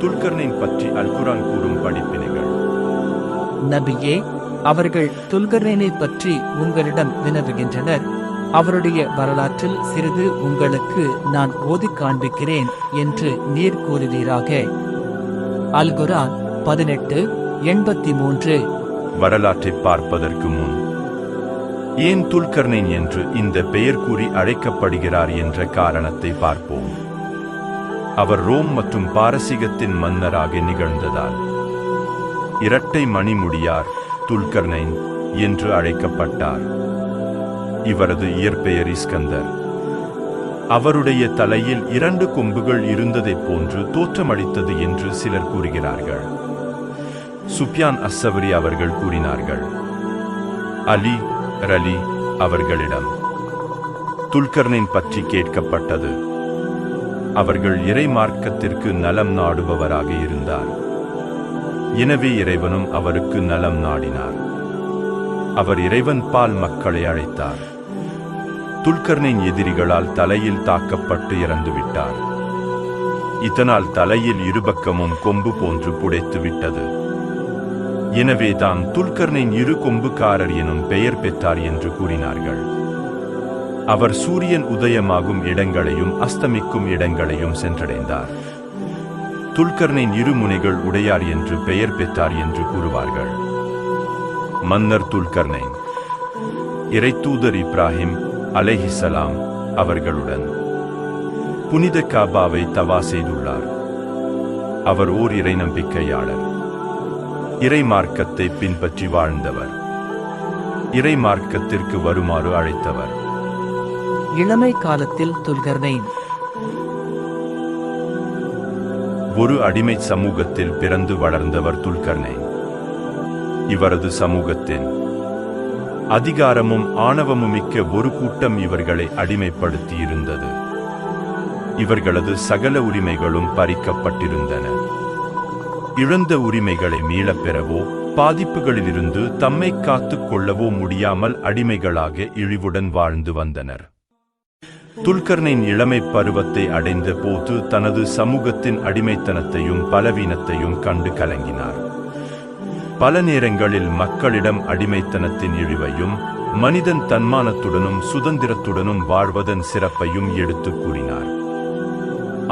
துல்கர்னைன் பற்றி அல் குர்ஆன் கூறும் படிப்பினைகள். நபியே, அவர்கள் துல்கர்னைனை பற்றி உங்களிடம் வினவுகின்றனர். அவருடைய வரலாற்றில் சிறிது உங்களுக்கு நான் ஓதிக் காண்பிக்கிறேன் என்று நீர் கூறுவீராக. அல் குர்ஆன் 18:83. வரலாற்றை பார்ப்பதற்கு முன் ஏன் துல்கர்னைன் என்று இந்த பெயர் கூறி அழைக்கப்படுகிறார் என்ற காரணத்தை பார்ப்போம். அவர் ரோம் மற்றும் பாரசீகத்தின் மன்னராக நிகழ்ந்ததால் இரட்டை மணிமுடியார் துல்கர்னைன் என்று அழைக்கப்பட்டார். இவரது இயற்பெயர் இஸ்கந்தர். அவருடைய தலையில் 2 கொம்புகள் இருந்ததைப் போன்று தோற்றமளித்தது என்று சிலர் கூறுகிறார்கள். சுப்யான் அஸ்ஸவரி அவர்கள் கூறினார்கள். அலி ரலி அவர்களிடம் துல்கர்னைன் பற்றி கேட்கப்பட்டது. அவர்கள் இறை மார்க்கத்திற்கு நலம் நாடுபவராக இருந்தார். எனவே இறைவனும் அவருக்கு நலம் நாடினார். அவர் இறைவன் பால் மக்களை அழைத்தார். துல்கர்னைன் எதிரிகளால் தலையில் தாக்கப்பட்டு இறந்துவிட்டார். இதனால் தலையில் இருபக்கமும் கொம்பு போன்று புடைத்து விட்டது. எனவே தான் துல்கர்னைன் 2 கொம்புக்காரர் எனும் பெயர் பெற்றார் என்று கூறினார்கள். அவர் சூரியன் உதயமாகும் இடங்களையும் அஸ்தமிக்கும் இடங்களையும் சென்றடைந்தார். துல்கர்னைன் 2 முனைகள் உடையார் என்று பெயர் பெற்றார் என்று கூறுவார்கள். மன்னர் துல்கர்னைன் இறைத்தூதர் இப்ராஹிம் அலைஹிஸ்ஸலாம் அவர்களுடன் புனித காபாவை தவா செய்துள்ளார். அவர் ஓர் இறை நம்பிக்கையாளர். இறை மார்க்கத்தை பின்பற்றி வாழ்ந்தவர். இறை மார்க்கத்திற்கு வருமாறு அழைத்தவர். இளமை காலத்தில் துல்கர்னைன் ஒரு அடிமை சமூகத்தில் பிறந்து வளர்ந்தவர் துல்கர்னைன். இவரது சமூகத்தின் அதிகாரமும் ஆணவமுமிக்க ஒரு கூட்டம் இவர்களை அடிமைப்படுத்தி இருந்தது. இவர்களது சகல உரிமைகளும் பறிக்கப்பட்டிருந்தன. இழந்த உரிமைகளை மீளப் பெறவோ பாதிப்புகளிலிருந்து தம்மை காத்துக் கொள்ளவோ முடியாமல் அடிமைகளாக இழிவுடன் வாழ்ந்து வந்தனர். துல்கர்னைன் இளமை பருவத்தை அடைந்த போது தனது சமூகத்தின் அடிமைத்தனத்தையும் பலவீனத்தையும் கண்டு கலங்கினார். பல நேரங்களில் மக்களிடம் அடிமைத்தனத்தின் இழிவையும் மனிதன் தன்மானத்துடனும் சுதந்திரத்துடனும் வாழ்வதன் சிறப்பையும் எடுத்துக் கூறினார்.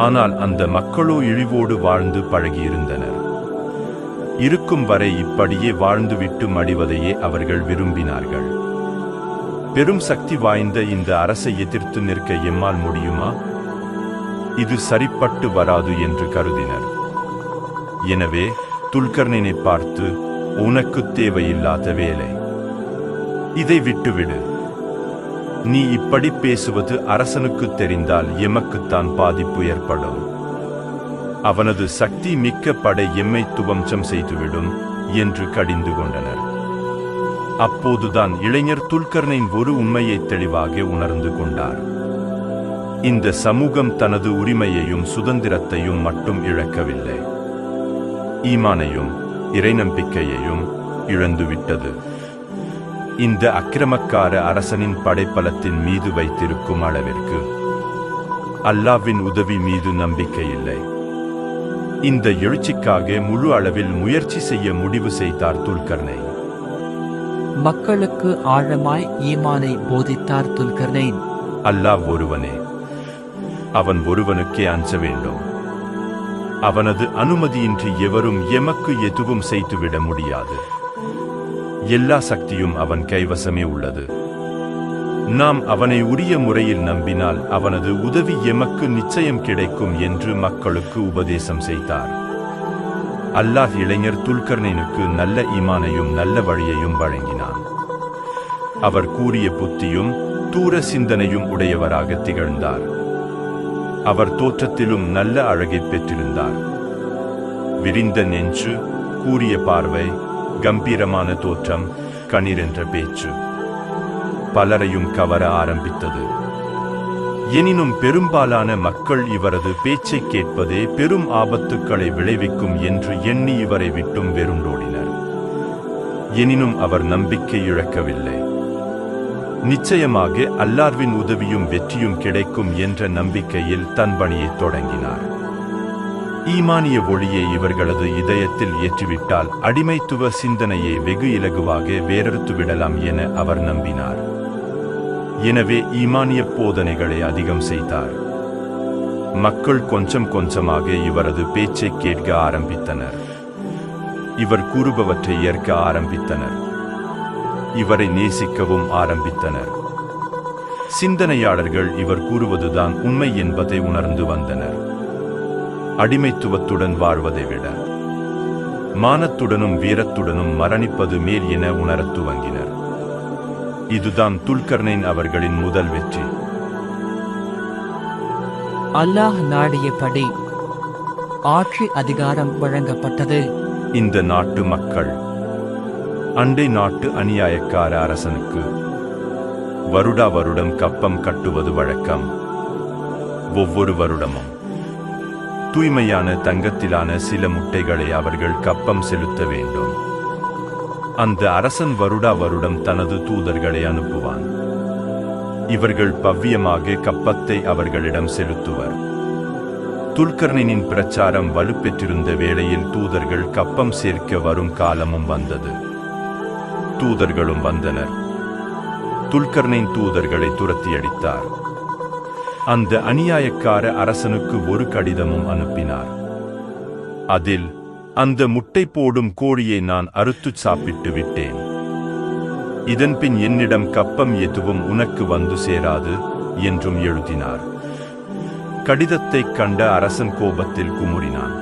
ஆனால் அந்த மக்களோ இழிவோடு வாழ்ந்து பழகியிருந்தனர். இருக்கும் வரை இப்படியே வாழ்ந்துவிட்டு மடிவதையே அவர்கள் விரும்பினார்கள். பெரும் சக்தி வாய்ந்த இந்த அரசை எதிர்த்து நிற்க எம்மால் முடியுமா? இது சரிப்பட்டு வராது என்று கருதினர். எனவே துல்கர்னைனை பார்த்து, உனக்கு தேவையில்லாத வேலை, இதை விட்டுவிடு. நீ இப்படி பேசுவது அரசனுக்கு தெரிந்தால் எமக்குத்தான் பாதிப்பு ஏற்படும். அவனது சக்தி மிக்க படை எம்மை துவம்சம் செய்துவிடும் என்று கடிந்து கொண்டனர். அப்போதுதான் இளைஞர் துல்கர்னைன் ஒரு உண்மையை தெளிவாக உணர்ந்து கொண்டார். இந்த சமூகம் தனது உரிமையையும் சுதந்திரத்தையும் மட்டும் இழக்கவில்லை, ஈமானையும் இறை நம்பிக்கையையும் இழந்துவிட்டது. இந்த அக்கிரமக்கார அரசனின் படைப்பலத்தின் மீது வைத்திருக்கும் அளவிற்கு அல்லாஹ்வின் உதவி மீது நம்பிக்கையில்லை. இந்த எழுச்சிக்காக முழு அளவில் முயற்சி செய்ய முடிவு செய்தார் துல்கர்னைன். மக்களுக்கு ஆழமாய் ஈமானை போதித்தார் துல்கர்னைன். அல்லாஹ் ஒருவனே, அவன் ஒருவனுக்கே அஞ்ச வேண்டும். அவனது அனுமதியின்றி எவரும் எமக்கு எதுவும் செய்துவிட முடியாது. எல்லா சக்தியும் அவன் கைவசமே உள்ளது. நாம் அவனை உரிய முறையில் நம்பினால் அவனது உதவி எமக்கு நிச்சயம் கிடைக்கும் என்று மக்களுக்கு உபதேசம் செய்தார். அல்லாஹ் இளைஞர் துல்கர்னைனுக்கு நல்ல ஈமானையும் நல்ல வழியையும் வழங்கினான். அவர் கூறிய புத்தியும் தூர சிந்தனையும் உடையவராக திகழ்ந்தார். அவர் தோற்றத்திலும் நல்ல அழகை பெற்றிருந்தார். விரிந்த நெஞ்சு, கூரிய பார்வை, கம்பீரமான தோற்றம், கணீர் என்ற பேச்சு பலரையும் கவர ஆரம்பித்தது. எனினும் பெரும்பாலான மக்கள் இவரது பேச்சை கேட்பதே பெரும் ஆபத்துக்களை விளைவிக்கும் என்று எண்ணி இவரை விட்டும் வெறுண்டோடினர். எனினும் அவர் நம்பிக்கை இழக்கவில்லை. நிச்சயமாக அல்லாஹ்வின் உதவியும் வெற்றியும் கிடைக்கும் என்ற நம்பிக்கையில் தன் பணியை தொடங்கினார். ஈமானிய ஒளியை இவர்களது இதயத்தில் ஏற்றிவிட்டால் அடிமைத்துவ சிந்தனையை வெகு இலகுவாக வேறறுத்துவிடலாம் என அவர் நம்பினார். எனவே ஈமானிய போதனைகளை அதிகம் செய்தார். மக்கள் கொஞ்சம் கொஞ்சமாக இவரது பேச்சை கேட்க ஆரம்பித்தனர். இவர் கூறுபவற்றை ஏற்க ஆரம்பித்தனர். இவரை நேசிக்கவும் ஆரம்பித்தனர். சிந்தனையாளர்கள் இவர் கூறுவதுதான் உண்மை என்பதை உணர்ந்து வந்தனர். அடிமைத்துவத்துடன் வாழ்வதை விட மானத்துடனும் வீரத்துடனும் மரணிப்பது மேல் என உணரத் துவங்கினர். இதுதான் துல்கர்னைன் அவர்களின் முதல் வெற்றி. அல்லாஹ் நாடியபடி ஆட்சி அதிகாரம் வழங்கப்பட்டது. இந்த நாட்டு மக்கள் அண்டை நாட்டு அநியாயக்கார அரசனுக்கு வருடா வருடம் கப்பம் கட்டுவது வழக்கம். ஒவ்வொரு வருடமும் தூய்மையான தங்கத்திலான சில முட்டைகளை அவர்கள் கப்பம் செலுத்த வேண்டும். அந்த அரசன் வருடா வருடம் தனது தூதர்களை அனுப்புவான். இவர்கள் பவ்யமாக கப்பத்தை அவர்களிடம் செலுத்துவர். துல்கர்னைனின் பிரச்சாரம் வலுப்பெற்றிருந்த வேளையில் தூதர்கள் கப்பம் சேர்க்க வரும் காலமும் வந்தது. தூதர்களும் வந்தனர். துல்கர்னைன் தூதர்களை துரத்தி அடித்தார். அந்த அநியாயக்கார அரசனுக்கு ஒரு கடிதமும் அனுப்பினார். அதில், அந்த முட்டை போடும் கோழியை நான் அறுத்துச் சாப்பிட்டு விட்டேன். இதன்பின் என்னிடம் கப்பம் எதுவும் உனக்கு வந்து சேராது என்றும் எழுதினார். கடிதத்தைக் கண்ட அரசன் கோபத்தில் குமுறினான்.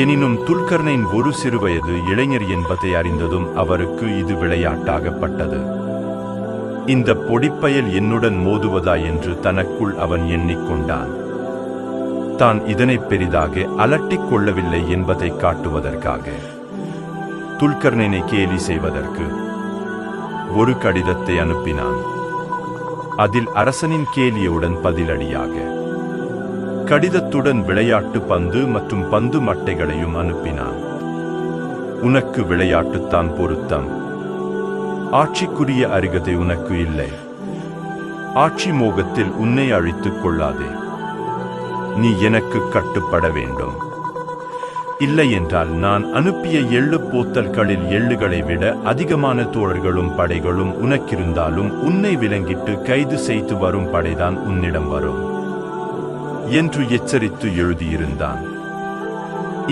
எனினும் துல்கர்னைன் ஒரு சிறுவயது இளைஞர் என்பதை அறிந்ததும் அவருக்கு இது விளையாட்டாகப்பட்டது. இந்த பொடிப்பயல் என்னுடன் மோதுவதா என்று தனக்குள் அவன் எண்ணிக்கொண்டான். தான் இதனை பெரிதாக அலட்டிக் கொள்ளவில்லை என்பதை காட்டுவதற்காக துல்கர்னைனை கேலி செய்வதற்கு ஒரு கடிதத்தை அனுப்பினான். அதில் அரசனின் கேலியுடன் பதிலடியாக கடிதத்துடன் விளையாட்டு பந்து மற்றும் பந்து மட்டைகளையும் அனுப்பினான். உனக்கு விளையாட்டுத்தான் பொருத்தம். ஆட்சிக்குரிய அருகதை உனக்கு இல்லை. ஆட்சி மோகத்தில் உன்னை அழித்துக் கொள்ளாதே. நீ எனக்கு கட்டுப்பட வேண்டும். இல்லை என்றால் நான் அனுப்பிய 7 போத்தல்களில் 7களை விட அதிகமான தோழர்களும் படைகளும் உனக்கிருந்தாலும் உன்னை விலங்கிட்டு கைது செய்து வரும் படைதான் உன்னிடம் வரும் என்று எச்சரித்து எழுதியிருந்தான்.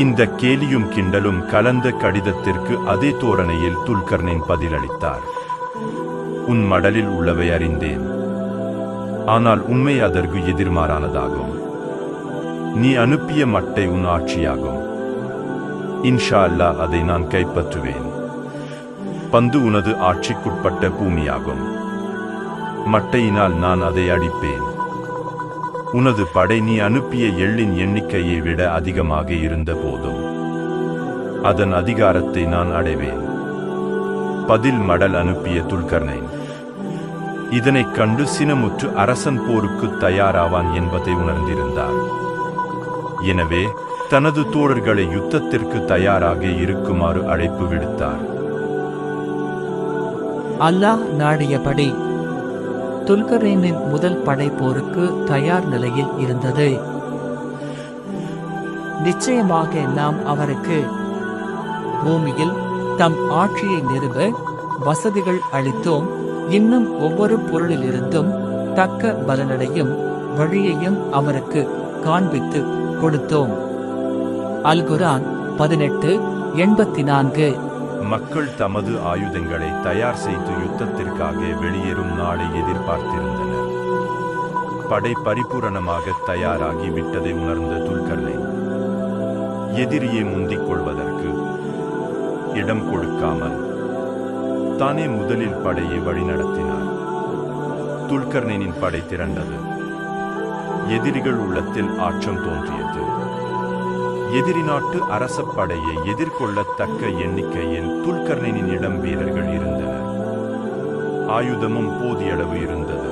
இந்த கேலியும் கிண்டலும் கலந்த கடிதத்திற்கு அதே தோரணையில் துல்கர்னைன் பதிலளித்தார். உன் மடலில் உள்ளவை அறிந்தேன். ஆனால் உண்மை அதற்கு எதிர்மாறானதாகும். நீ அனுப்பிய மட்டை உன் ஆட்சியாகும். இன்ஷா அல்லாஹ் அதை நான் கைப்பற்றுவேன். பந்து உனது ஆட்சிக்குட்பட்ட பூமியாகும். மட்டையினால் நான் அதை அடிப்பேன். உனது படை நீ அனுப்பிய எள்ளின் எண்ணிக்கையை விட அதிகமாக இருந்த போதும் அதன் அதிகாரத்தை நான் அடைவேன். பதில் மடல் அனுப்பிய துல்கர்னைன் இதனைக் கண்டு சினமுற்று அரசன் போருக்கு தயாராவான் என்பதை உணர்ந்திருந்தார். எனவே தனது தோழர்களை யுத்தத்திற்கு தயாராக இருக்குமாறு அழைப்பு விடுத்தார். அல்லாஹ் நாடியபடி துல்கர்னைனின் முதல் படை போருக்கு தயார் நிலையில் இருந்தது. நிச்சயமாக நாம் அவருக்கு பூமியில் தம் ஆட்சியை நிறுவ வசதிகள் அளித்தோம். இன்னும் ஒவ்வொரு பொருளிலிருந்தும் தக்க பலனடையும் வழியையும் அவருக்கு காண்பித்து கொடுத்தோம். அல்-குர்ஆன் 18:84. மக்கள் தமது ஆயுதங்களை தயார் செய்து யுத்தத்திற்காக வெளியேறும் நாளை எதிர்பார்த்திருந்தனர். படை பரிபூரணமாக தயாராகி விட்டதை உணர்ந்த துல்கர்னைன் எதிரியை முந்திக் கொள்வதற்கு இடம் கொடுக்காமல் தானே முதலில் படையை வழிநடத்தினார். துல்கர்னைனின் படை திரண்டது. எதிரிகள் உள்ளத்தில் ஆற்றம் தோன்றியது. எதிரி நாட்டு அரச படையை எதிர்கொள்ளத்தக்க எண்ணிக்கையில் துல்கர்னைனிடம் வீரர்கள் இருந்தனர். ஆயுதமும் போதியளவு இருந்தது.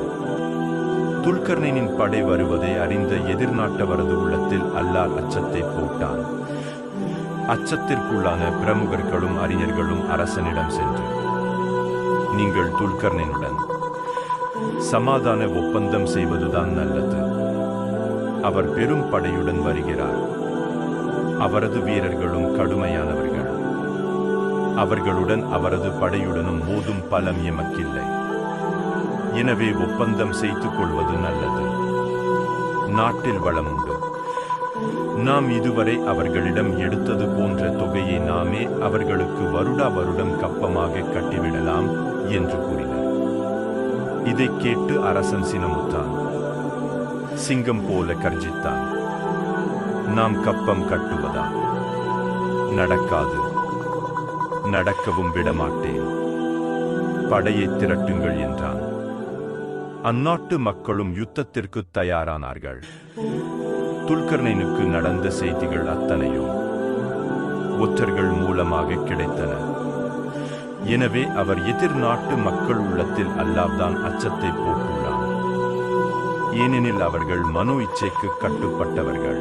துல்கர்னைனின் படை வருவதை அறிந்த எதிர்நாட்டவரது உள்ளத்தில் அல்லாஹ் அச்சத்தை போட்டான். அச்சத்திற்குள்ளான பிரமுகர்களும் அறிஞர்களும் அரசனிடம் சென்று, நீங்கள் துல்கர்னைனுடன் சமாதான ஒப்பந்தம் செய்வதுதான் நல்லது. அவர் பெரும் படையுடன் வருகிறார். அவரது வீரர்களும் கடுமையானவர்கள். அவர்களுடன் அவரது படையுடனும் மோதும் பலம் எமக்கில்லை. எனவே ஒப்பந்தம் செய்து கொள்வது நல்லது. நாட்டில் வளம் உண்டு. நாம் இதுவரை அவர்களிடம் எடுத்தது போன்ற தொகையை நாமே அவர்களுக்கு வருடா வருடம் கப்பமாக கட்டிவிடலாம் என்று கூறினர். இதைக் கேட்டு அரசன் சினமுற்றான். சிங்கம் போல கர்ஜித்தான். நாம் கப்பம் கட்டுவதா? நடக்காது. நடக்கவும் விடமாட்டேன். படையை திரட்டுங்கள் என்றான். அந்நாட்டு மக்களும் யுத்தத்திற்கு தயாரானார்கள். துல்கர்னைனுக்கு நடந்த செய்திகள் அத்தனையும் ஒற்றர்கள் மூலமாக கிடைத்தன. எனவே அவர் எதிர் நாட்டு மக்கள் உள்ளத்தில் அல்லாஹ்தான் அச்சத்தை போட்டுள்ளான். ஏனெனில் அவர்கள் மனோ இச்சைக்கு கட்டுப்பட்டவர்கள்,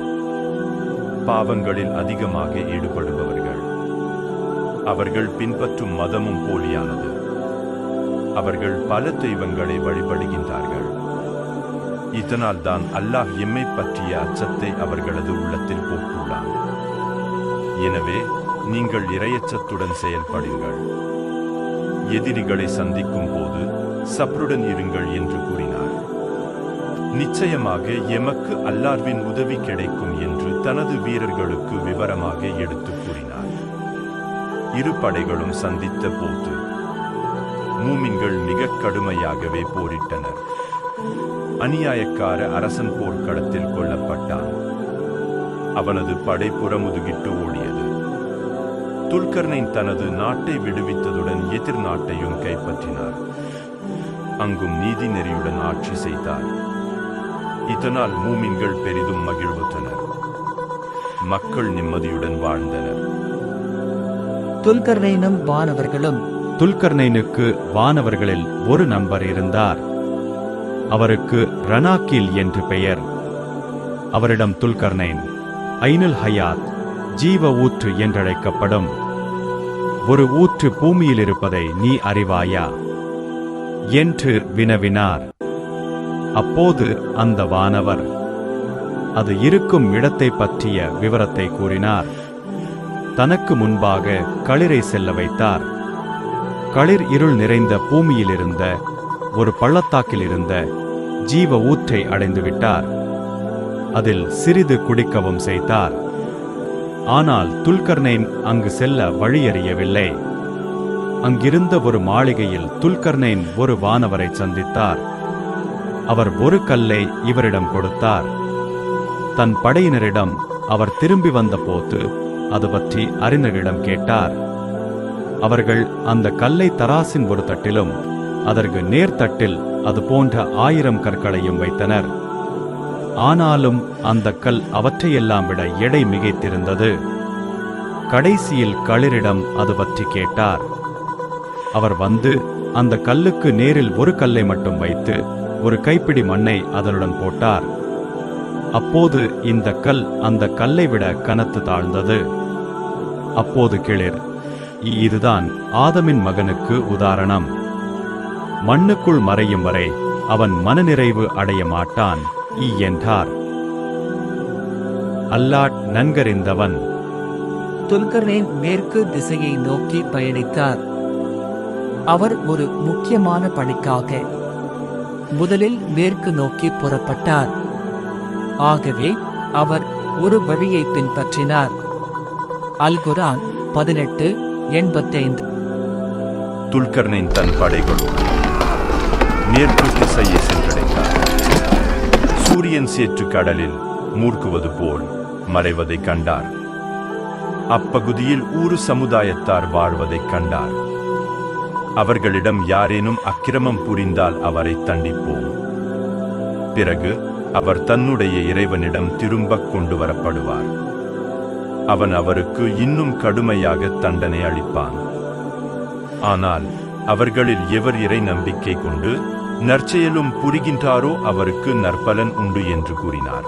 பாவங்களில் அதிகமாக ஈடுபடுபவர்கள். அவர்கள் பின்பற்றும் மதமும் போலியானது. அவர்கள் பல தெய்வங்களை வழிபடுகின்றார்கள். இதனால் தான் அல்லாஹ் எம்மை பற்றிய அச்சத்தை அவர்களது உள்ளத்தில் போட்டுள்ளான். எனவே நீங்கள் இறையச்சத்துடன் செயல்படுங்கள். எதிரிகளை சந்திக்கும் போது சப்ருடன் இருங்கள் என்று கூறினார். நிச்சயமாக எமக்கு அல்லாஹ்வின் உதவி கிடைக்கும் என்று தனது வீரர்களுக்கு விவரமாக எடுத்துக் கூறினார். இரு படைகளும் சந்தித்த போது மூமின்கள் மிக கடுமையாகவே போரிட்டனர். அநியாயக்கார அரசன் போர்க்களத்தில் கொல்லப்பட்டான். அவனது படை புறமுதுகிட்டு ஓடியது. துல்கர்னைன் தனது நாட்டை விடுவித்ததுடன் எதிர் நாட்டையும் கைப்பற்றினார். அங்கும் நீதி நெறியுடன் ஆட்சி செய்தார். இதனால் மூமின்கள் பெரிதும் மகிழ்வுற்றனர். மக்கள் நிம்மதியுடன் வாழ்ந்தனர். துல்கர்னைனும் வானவர்களும். துல்கர்னைனுக்கு வானவர்களில் ஒரு நண்பர் இருந்தார். அவருக்கு ரனாக்கில் என்று பெயர். அவரிடம் துல்கர்னைன் ஐனுல் ஹயாத், ஜீவ ஊற்று என்றழைக்கப்படும் ஒரு ஊற்று பூமியில் இருப்பதை நீ அறிவாயா என்று வினவினார். அப்போது அந்த வானவர் அது இருக்கும் இடத்தை பற்றிய விவரத்தை கூறினார். தனக்கு முன்பாக களிரை செல்ல வைத்தார். களிர் இருள் நிறைந்த பூமியிலிருந்த ஒரு பள்ளத்தாக்கில் இருந்த ஜீவ ஊற்றை அடைந்துவிட்டார். அதில் சிறிது குடிக்கவும் செய்தார். ஆனால் துல்கர்னைன் அங்கு செல்ல வழியறியவில்லை. அங்கிருந்த ஒரு மாளிகையில் துல்கர்னைன் ஒரு வானவரை சந்தித்தார். அவர் ஒரு கல்லை இவரிடம் கொடுத்தார். தன் படையினரிடம் அவர் திரும்பி வந்த போது அது பற்றி அறிஞரிடம் கேட்டார். அவர்கள் அந்த கல்லை தராசின் ஒரு தட்டிலும் அதற்கு நேர்த்தட்டில் அது போன்ற 1000 கற்களையும் வைத்தனர். ஆனாலும் அந்த கல் அவற்றையெல்லாம் விட எடை மிகைத்திருந்தது. கடைசியில் களிரிடம் அது பற்றி கேட்டார். அவர் வந்து அந்த கல்லுக்கு நேரில் ஒரு கல்லை மட்டும் வைத்து ஒரு கைப்பிடி மண்ணை அதனுடன் போட்டார். அப்போது இந்த கல் அந்த கல்லை விட கனத்து தாழ்ந்தது. அப்போது கிளிர், இதுதான் ஆதமின் மகனுக்கு உதாரணம். மண்ணுக்குள் மறையும் வரை அவன் மனநிறைவு அடைய மாட்டான் என்றார். அல்லாஹ் நன்கறிந்தவன். துல்கர்னைன் மேற்கு திசையை நோக்கி பயணித்தார். அவர் ஒரு முக்கியமான பணிக்காக முதலில் மேற்கு நோக்கி புறப்பட்டார். ஆகவே அவர் ஒரு வழியை பின்பற்றினார். அல்-குர்ஆன் 18:85. துல்கர்னைன் தன் படைகளோடு மேற்கு திசையை சென்றடைந்தார். சூரியன் சேற்று கடலில் மூழ்குவது போல் மறைவதைக் கண்டார். அப்பகுதியில் ஊரு சமுதாயத்தார் வாழ்வதைக் கண்டார். அவர்களிடம் யாரேனும் அக்கிரமம் புரிந்தால் அவரை தண்டிப்போம். பிறகு அவர் தன்னுடைய இறைவனிடம் திரும்பக் கொண்டு வரப்படுவார். அவன் அவருக்கு இன்னும் கடுமையாக தண்டனை அளிப்பான். ஆனால் அவர்களில் எவர் இறை நம்பிக்கை கொண்டு நற்செயலும் புரிகின்றாரோ அவருக்கு நற்பலன் உண்டு என்று கூறினார்.